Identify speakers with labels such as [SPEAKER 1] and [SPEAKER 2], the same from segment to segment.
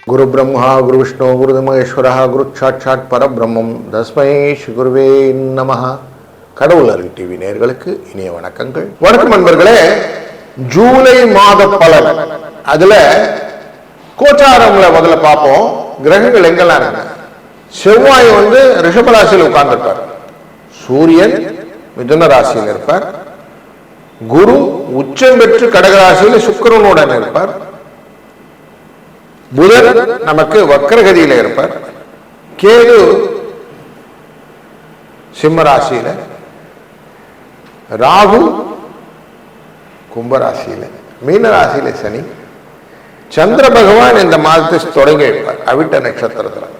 [SPEAKER 1] குரு பிரம்மா குரு விஷ்ணு குரு மகேஸ்வரா குரு சாட்சாத் பரபிரம்மம் தஸ்மை ஸ்ரீ குருவே நமஹ. கடவுள் அருள் டிவி நேயர்களுக்கு இனிய வணக்கங்கள். வணக்கம் நண்பர்களே. ஜூலை மாத பலன் அதுல கோச்சாரங்களை முதல்ல பார்ப்போம். கிரகங்கள் எங்கெல்லாம் இருக்கு. செவ்வாய் ரிஷபராசியில் உட்கார்ந்திருப்பார். சூரியன் மிதுன ராசியில் இருப்பார். குரு உச்சம் பெற்று கடகராசியில் சுக்கிரனுடன் இருப்பார். புதன் நமக்கு வக்கரகதியில இருப்பார். கேது சிம்மராசியில, ராகு கும்பராசியில, மீனராசியில சனி, சந்திர பகவான் இந்த மாதத்தை தொடங்கி வைப்பார் அவிட்ட நட்சத்திரத்தில்.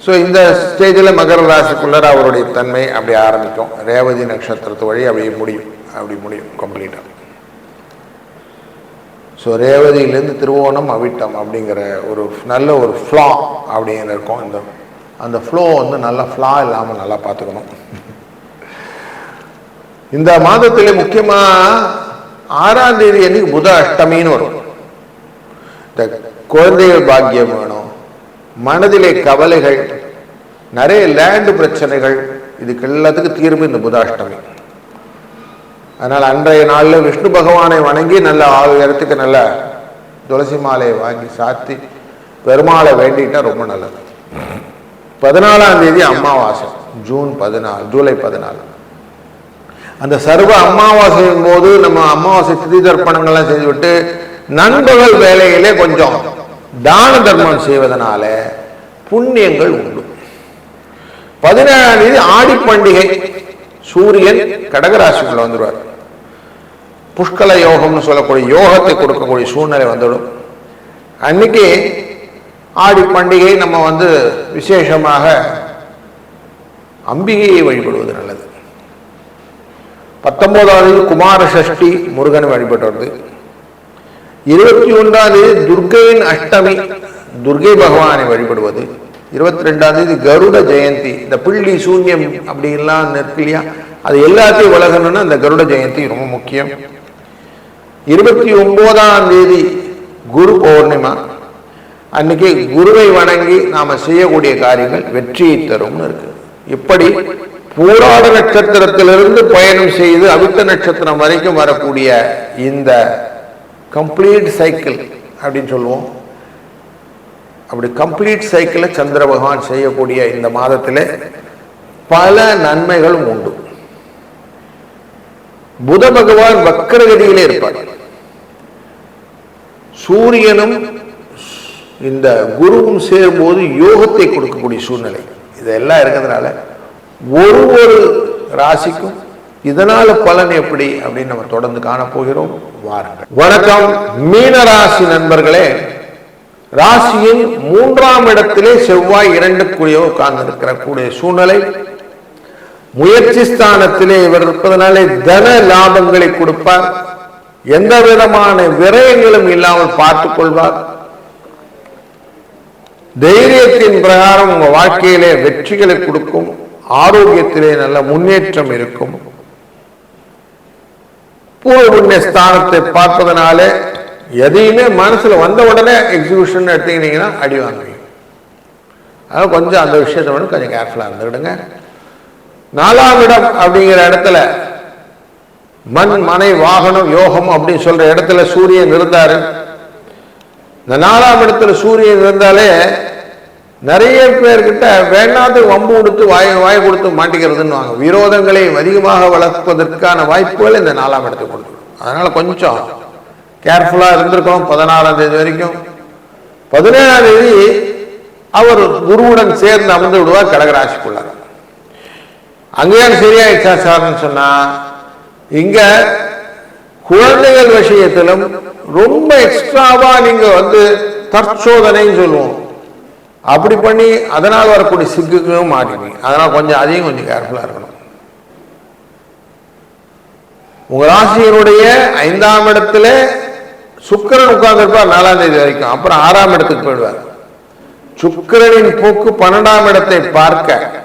[SPEAKER 1] ஸோ இந்த ஸ்டேஜில் மகர ராசிக்குள்ளார அவருடைய தன்மை அப்படி ஆரம்பிக்கும். ரேவதி நட்சத்திரத்து வழி அப்படி முடியும் கம்ப்ளீட்டாக. ஸோ ரேவதியிலேருந்து திருவோணம் அவிட்டம் அப்படிங்கிற ஒரு நல்ல ஒரு ஃப்ளா அப்படிங்கிற இருக்கும். அந்த ஃப்ளோ நல்லா ஃப்ளா இல்லாமல் நல்லா பார்த்துக்கணும். இந்த மாதத்தில் முக்கியமாக 6ஆம் தேதி அன்னைக்கு புத அஷ்டமின்னு வரும். இந்த குழந்தைகள் பாக்கியம் வேணும், மனதிலே கவலைகள், நிறைய லேண்டு பிரச்சனைகள், இதுக்கு எல்லாத்துக்கும் தீர்வு இந்த புதாஷ்டமி. அதனால் அன்றைய நாளில் விஷ்ணு பகவானை வணங்கி நல்ல 6 இடத்துக்கு நல்ல துளசி மாலையை வாங்கி சாத்தி பெருமாளை வேண்டிட்டா ரொம்ப நல்லது. 14ஆம் தேதி அமாவாசை, ஜூலை 14. அந்த சர்வ அமாவாசையின் போது நம்ம அமாவாசை திதி தர்ப்பணங்கள்லாம் செய்துவிட்டு நண்பகல் வேலையிலே கொஞ்சம் தான தர்மம் செய்வதனால புண்ணியங்கள் உண்டு. 17ஆம் தேதி ஆடி பண்டிகை. சூரியன் கடகராசிக்குள்ள வந்துடுவார். புஷ்கல யோகம்னு சொல்லக்கூடிய யோகத்தை கொடுக்கக்கூடிய சூழ்நிலை வந்துடும். அன்னைக்கு ஆடி பண்டிகை நம்ம விசேஷமாக அம்பிகையை வழிபடுவது நல்லது. 19ஆம் தேதி குமார சஷ்டி, முருகனை வழிபட்டு வருது. 21ஆம் தேதி துர்கையின் அஷ்டமி, துர்கை பகவானை வழிபடுவது. 22ஆம் தேதி கருட ஜெயந்தி. இந்த பிள்ளி சூன்யம் அப்படின்லாம் இருக்கு இல்லையா, அது எல்லாத்தையும் விலகணும்னா இந்த கருட ஜெயந்தி ரொம்ப முக்கியம். 29ஆம் தேதி குரு பௌர்ணிமா. அன்னைக்கு குருவை வணங்கி நாம செய்யக்கூடிய காரியங்கள் வெற்றியை தரும்னு இருக்கு. இப்படி பூராட நட்சத்திரத்திலிருந்து பயணம் செய்து அவிட்ட நட்சத்திரம் வரைக்கும் வரக்கூடிய இந்த கம்ப்ளீட் சைக்கிள் அப்படின்னு சொல்லுவோம். அப்படி கம்ப்ளீட் சைக்கிளை சந்திர பகவான் செய்யக்கூடிய இந்த மாதத்தில் பல நன்மைகளும் உண்டு. புத பகவான் வக்கரகதியிலே இருப்பார். சூரியனும் இந்த குருவும் சேரும்போது யோகத்தை கொடுக்கக்கூடிய சூழ்நிலை இதெல்லாம் இருக்கிறதுனால ஒரு ராசிக்கும் இதனால பலன் எப்படி அப்படின்னு நம்ம தொடர்ந்து காணப்போகிறோம். வாருங்கள். வணக்கம் மீனராசி நண்பர்களே. ராசியின் 3ஆம் இடத்திலே செவ்வாய் 2 உட்கார்ந்து இருக்கிற சூழ்நிலை. முயற்சி ஸ்தானத்திலே இவர் இருப்பதனாலே தன லாபங்களை கொடுப்பார். எந்த விதமான விரயங்களும் இல்லாமல் பார்த்துக் கொள்வார். தைரியத்தின் பிரகாரம் உங்க வாழ்க்கையிலே வெற்றிகளை கொடுக்கும். ஆரோக்கியத்திலே நல்ல முன்னேற்றம் இருக்கும். பூர்வ புண்ணிய ஸ்தானத்தை பார்ப்பதனாலே எதையுமே மனசுல வந்த உடனே எக்ஸிகியூஷன் எடுத்தீங்கன்னா அடி வாங்குவீங்க. அதாவது கொஞ்சம் அந்த விஷயத்தை கொஞ்சம் கேர்ஃபுல்லா இருந்துடுங்க. 4ஆம் இடம் அப்படிங்கிற இடத்துல மண் மனை வாகனம் யோகம் அப்படின்னு சொல்ற இடத்துல சூரியன் இருந்தாரு. இந்த 4ஆம் இடத்துல சூரியன் இருந்தாலே நிறைய பேர்கிட்ட வேண்டாத வம்பு கொடுத்து வாய் கொடுத்து மாட்டிக்கிறதுன்னு வாங்க. விரோதங்களை அதிகமாக வளர்ப்பதற்கான வாய்ப்புகள் இந்த 4ஆம் இடத்துக்கு கொடுத்துடும். அதனால கொஞ்சம் கேர்ஃபுல்லா இருந்திருக்கோம். 16ஆம் தேதி வரைக்கும். 17ஆம் தேதி அவர் குருவுடன் சேர்ந்து அமர்ந்து விடுவார் கடகராசிக்குள்ளார். அங்கேயும் சரியாயிடுச்சா சார்னு சொன்னா, இங்க குழந்தைகள் விஷயத்திலும் ரொம்ப எக்ஸ்ட்ராவா நீங்க தற்சோதனைன்னு சொல்லுவோம். அப்படி பண்ணி அதனால் வரக்கூடிய சிக்குக்கும் மாட்டிப்பீங்க. அதனால அதையும் கொஞ்சம் கேர்ஃபுல்லா இருக்கணும். உங்க ராசியினுடைய 5ஆம் இடத்துல சுக்கிரன் உட்கார்ந்து இருப்பார் 4ஆம் தேதி வரைக்கும். அப்புறம் 6ஆம் இடத்துக்கு போயிடுவார். சுக்கிரனின் போக்கு 12ஆம் இடத்தை பார்க்க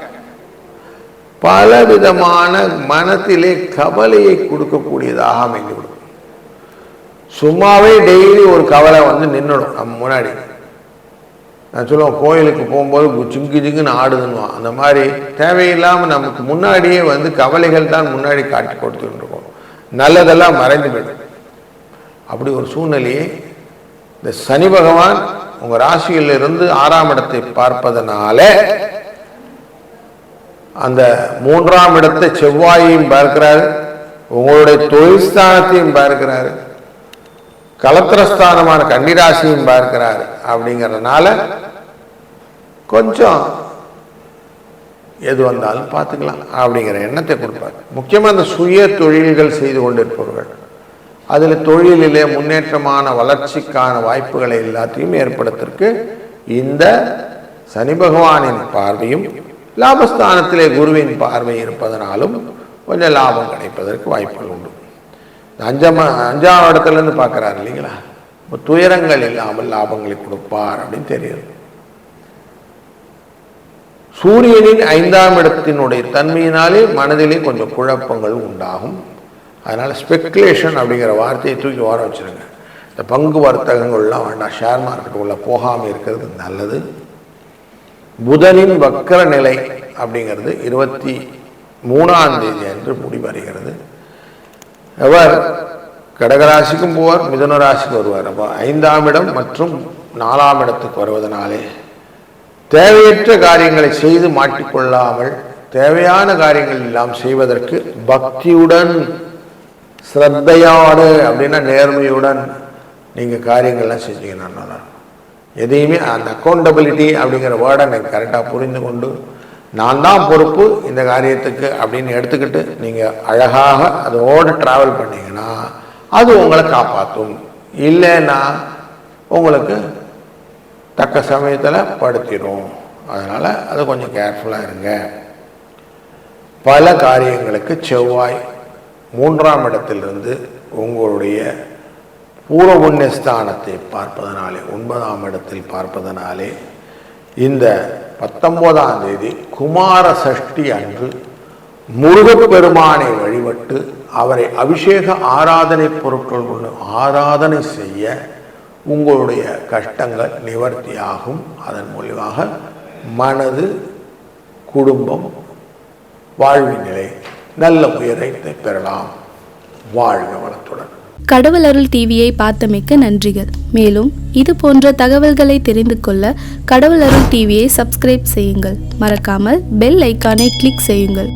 [SPEAKER 1] பலவிதமான மனத்திலே கவலையை கொடுக்கக்கூடியதாக அமைந்துவிடும். சும்மாவே டெய்லி ஒரு கவலை நின்னுடும் நம்ம முன்னாடி. சொல்லுவோம் கோயிலுக்கு போகும்போது சிங்கு சிங்குன்னு ஆடுதுன்னுவான். அந்த மாதிரி தேவையில்லாமல் நமக்கு முன்னாடியே கவலைகள் தான் முன்னாடி காட்டி கொடுத்துட்டு இருக்கோம், நல்லதெல்லாம் மறைந்து போயிடும். அப்படி ஒரு சூழ்நிலையை இந்த சனி பகவான் உங்கள் ராசியிலிருந்து 6ஆம் இடத்தை பார்ப்பதனால அந்த 3ஆம் இடத்தை செவ்வாயையும் பார்க்கிறாரு, உங்களுடைய தொழில் ஸ்தானத்தையும் பார்க்கிறாரு, கலத்திரஸ்தானமான கன்னிராசியும் பார்க்கிறாரு. அப்படிங்கிறதுனால கொஞ்சம் எது வந்தாலும் பார்த்துக்கலாம் அப்படிங்கிற எண்ணத்தை கொடுப்பார். முக்கியமாக இந்த சுய தொழில்கள் செய்து கொண்டிருப்பவர்கள், அதில் தொழிலிலே முன்னேற்றமான வளர்ச்சிக்கான வாய்ப்புகளை எல்லாத்தையும் ஏற்படுத்திற்கு இந்த சனி பகவானின் பார்வையும் லாபஸ்தானத்திலே குருவின் பார்வை இருப்பதனாலும் கொஞ்சம் லாபம் கிடைப்பதற்கு வாய்ப்புகள் உண்டு. 5ஆம் இடத்துலேருந்து பார்க்குறாரு இல்லைங்களா, இப்போ துயரங்கள் இல்லாமல் லாபங்களை கொடுப்பார் அப்படின்னு தெரியுது. சூரியனின் 5ஆம் இடத்தினுடைய தன்மையினாலே மனதிலே கொஞ்சம் குழப்பங்கள் உண்டாகும். அதனால் ஸ்பெக்குலேஷன் அப்படிங்கிற வார்த்தையை தூக்கி ஓர வச்சுருங்க. இந்த பங்கு வர்த்தகங்கள்லாம் வேண்டாம், ஷேர் மார்க்கெட்டுக்குள்ளே போகாமல் இருக்கிறது நல்லது. புதனின் வக்கர நிலை அப்படிங்கிறது 23ஆம் தேதி அன்று முடிவடைகிறது. அவர் கடகராசிக்கும் போவார், மிதுன ராசிக்கு வருவார். அப்போ 5ஆம் இடம் மற்றும் 4ஆம் இடத்துக்கு வருவதனாலே தேவையற்ற காரியங்களை செய்து மாட்டிக்கொள்ளாமல் தேவையான காரியங்கள் எல்லாம் செய்வதற்கு பக்தியுடன் ஸ்ரத்தையோடு அப்படின்னா நேர்மையுடன் நீங்கள் காரியங்கள்லாம் செஞ்சீங்கன்னா நல்லா இருக்கும். எதையுமே அந்த அக்கௌண்டபிலிட்டி அப்படிங்கிற வேர்டை எனக்கு கரெக்டாக புரிந்து கொண்டு நான் தான் பொறுப்பு இந்த காரியத்துக்கு அப்படின்னு எடுத்துக்கிட்டு நீங்கள் அழகாக அதோடு ட்ராவல் பண்ணிங்கன்னா அது உங்களை காப்பாற்றும். இல்லைன்னா உங்களுக்கு தக்க சமயத்தில் படுத்திடும். அதனால் அது கொஞ்சம் கேர்ஃபுல்லாக இருங்க. பல காரியங்களுக்கு செவ்வாய் 3ஆம் இடத்திலிருந்து உங்களுடைய பூர்வ புண்ணியஸ்தானத்தை பார்ப்பதனாலே 9ஆம் இடத்தில் பார்ப்பதனாலே இந்த 19ஆம் தேதி குமார சஷ்டி அன்று முருகப்பெருமானை வழிபட்டு அவரை அபிஷேக ஆராதனை பொருட்கள் கொண்டு ஆராதனை செய்ய உங்களுடைய கஷ்டங்கள் நிவர்த்தியாகும். அதன் மூலமாக மனது, குடும்பம், வாழ்வின் நிலை நல்ல உயரத்தை பெறலாம். வாழ்க வளத்துடன்.
[SPEAKER 2] கடவுள் அருள் டிவியை பார்த்தமைக்கு நன்றிகள். மேலும் இது போன்ற தகவல்களை தெரிந்து கொள்ள கடவுள் அருள் டிவியை சப்ஸ்கிரைப் செய்யுங்கள். மறக்காமல் பெல் ஐக்கானை கிளிக் செய்யுங்கள்.